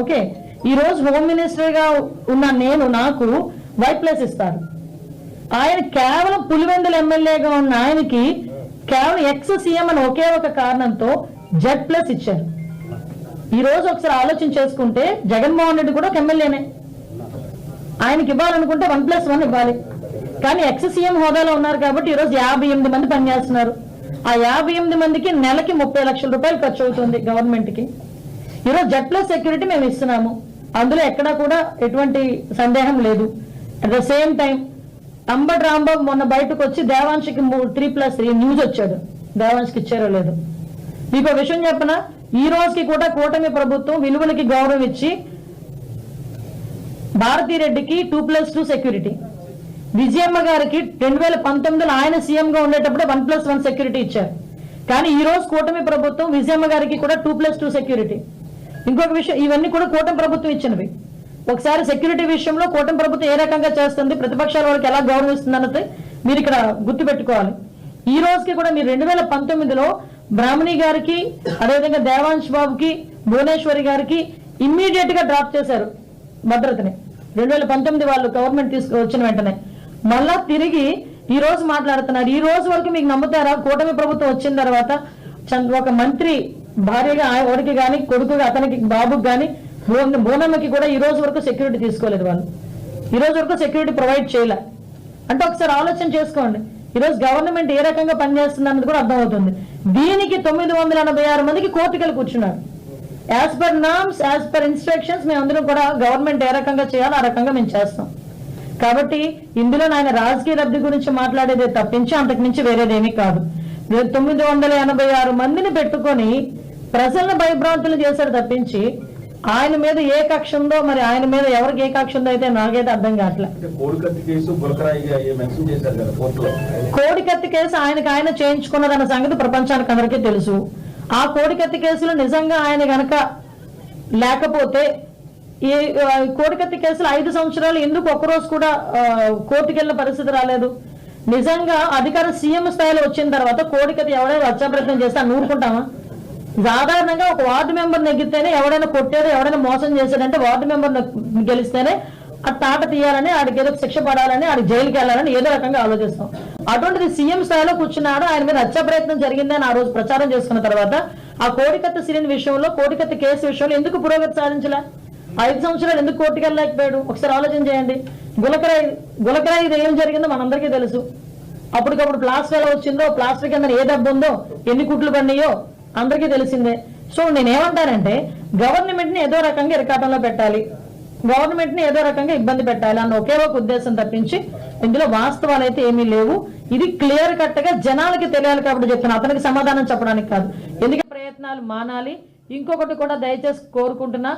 Okay, ఈ రోజు home minister గా ఉన్న నాకు వైట్ ప్లేస్ ఇస్తారు. ఆయన కేవలం పులివెందుల ఎమ్మెల్యేగా ఉన్న ఆయనకి కేవలం ఎక్స్ సీఎం అని ఒకే ఒక కారణంతో Z+ ఇచ్చారు. ఈ రోజు ఒకసారి ఆలోచన చేసుకుంటే జగన్మోహన్ రెడ్డి కూడా ఒక ఎమ్మెల్యేనే. ఆయనకి ఇవ్వాలనుకుంటే 1+1 ఇవ్వాలి. కానీ ఎక్స్ సీఎం హోదాలో ఉన్నారు కాబట్టి ఈరోజు 58 మంది పనిచేస్తున్నారు. ఆ 58 మందికి నెలకి 30 లక్షల రూపాయలు ఖర్చు అవుతుంది గవర్నమెంట్ కి. ఈరోజు Z+ సెక్యూరిటీ మేము ఇస్తున్నాము, అందులో ఎక్కడా కూడా ఎటువంటి సందేహం లేదు. At the same time Ambati Rambabu మొన్న బయటకు వచ్చి దేవాంశకి 3+3 న్యూస్ వచ్చాడు. దేవాంశకి ఇచ్చారో లేదు. మీకు ఒక విషయం చెప్పనా, ఈ రోజుకి కూడా కూటమి ప్రభుత్వం విలువలకి గౌరవం ఇచ్చి భారతీరెడ్డికి 2+2 సెక్యూరిటీ, విజయమ్మ గారికి 2019లో ఆయన సీఎం గా ఉండేటప్పుడు 1+1 సెక్యూరిటీ ఇచ్చారు. కానీ ఈ రోజు కూటమి ప్రభుత్వం విజయమ్మ గారికి కూడా 2+2 సెక్యూరిటీ. ఇంకొక విషయం, ఇవన్నీ కూడా కూటమి ప్రభుత్వం ఇచ్చినవి. ఒకసారి సెక్యూరిటీ విషయంలో కూటమి ప్రభుత్వం ఏ రకంగా చేస్తుంది, ప్రతిపక్షాల వాళ్ళకి ఎలా గౌరవిస్తుంది అన్నది మీరు ఇక్కడ గుర్తుపెట్టుకోవాలి. ఈ రోజుకి కూడా మీరు 2019లో బ్రాహ్మణి గారికి, అదేవిధంగా దేవాంశ్ బాబుకి, భువనేశ్వరి గారికి ఇమ్మీడియట్ గా డ్రాప్ చేశారు భద్రతని. 2019 వాళ్ళు గవర్నమెంట్ వచ్చిన వెంటనే మళ్ళా తిరిగి ఈ రోజు మాట్లాడుతున్నారు. ఈ రోజు వరకు మీకు నమ్ముతారా, కూటమి ప్రభుత్వం వచ్చిన తర్వాత ఒక మంత్రి భార్యగా వాడికి కానీ, కొడుకుగా అతనికి బాబుకి కానీ, బోనమ్మకి కూడా ఈ రోజు వరకు సెక్యూరిటీ తీసుకోలేదు. వాళ్ళు ఈ రోజు వరకు సెక్యూరిటీ ప్రొవైడ్ చేయలే. అంటే ఒకసారి ఆలోచన చేసుకోండి, ఈరోజు గవర్నమెంట్ ఏ రకంగా పనిచేస్తుంది అన్నది కూడా అర్థమవుతుంది. దీనికి 986 మందికి కోర్టుకెళ్ళి కూర్చున్నారు. As per norms, as per instructions మేమందరం కూడా గవర్నమెంట్ ఏ రకంగా చేయాలో ఆ రకంగా మేము చేస్తాం. కాబట్టి ఇందులో ఆయన రాజకీయ లబ్ధి గురించి మాట్లాడేదే తప్పించి అంతకు మించి వేరేదేమీ కాదు. 986 మందిని పెట్టుకొని ప్రజలను భయభ్రాంతులు చేశాడు తప్పించి ఆయన మీద ఏ కక్ష ఉందో, మరి ఆయన మీద ఎవరికి ఏ కక్ష ఉందో అయితే నాకైతే అర్థం కావట్లేదు. కోడికత్తి కేసు ఆయన చేయించుకున్నదన్న సంగతి ప్రపంచానికి అందరికీ తెలుసు. ఆ కోడికత్తి కేసులో నిజంగా ఆయన గనక లేకపోతే, ఈ కోడికత్తి కేసులో 5 సంవత్సరాలు ఎందుకు ఒక్కరోజు కూడా కోర్టుకు వెళ్ళిన పరిస్థితి రాలేదు? నిజంగా అధికారం సీఎం స్థాయిలో వచ్చిన తర్వాత కోడికత్తి ఎవడైనా హత్యాప్రయత్నం చేస్తే నూరుకుంటామా? సాధారణంగా ఒక వార్డు మెంబర్ నెగ్గితేనే, ఎవడైనా కొట్టాడు, ఎవడైనా మోసం చేశాడంటే వార్డు మెంబర్ గెలిస్తేనే ఆ తాట తీయాలని, ఆడికి ఏదో శిక్ష పడాలని, ఆడికి జైలుకి వెళ్ళాలని ఏదో రకంగా ఆలోచిస్తాం. అటువంటిది సీఎం స్థాయిలో కూర్చున్నాడు, ఆయన మీద హత్యా ప్రయత్నం జరిగిందని ఆ రోజు ప్రచారం చేసుకున్న తర్వాత ఆ కోడికత్తి సిరిన్ విషయంలో, కోడికత్తి కేసు విషయంలో ఎందుకు పురోగతి సాధించలే? 5 సంవత్సరాలు ఎందుకు కోర్టుకు వెళ్ళలేకపోయాడు? ఒకసారి ఆలోచన చేయండి. గులకరాయి ఇది ఏం జరిగిందో మనందరికీ తెలుసు. అప్పటికప్పుడు ప్లాస్టర్ ఎలా వచ్చిందో, ప్లాస్టర్ కింద ఏ దెబ్బ ఉందో, ఎన్ని కుట్లు పడినాయో అందరికీ తెలిసిందే. సో నేనేమంటానంటే గవర్నమెంట్ ని ఏదో రకంగా ఇరకాటంలో పెట్టాలి, గవర్నమెంట్ ని ఏదో రకంగా ఇబ్బంది పెట్టాలి అన్న ఒకే ఒక ఉద్దేశం తప్పించి ఇందులో వాస్తవాలు అయితే ఏమీ లేవు. ఇది క్లియర్ కట్ గా జనాలకి తెలియాలి కాబట్టి చెప్తున్నా, అతనికి సమాధానం చెప్పడానికి కాదు. ఎందుకంటే ప్రయత్నాలు మానాలి. ఇంకొకటి కూడా దయచేసి కోరుకుంటున్నా,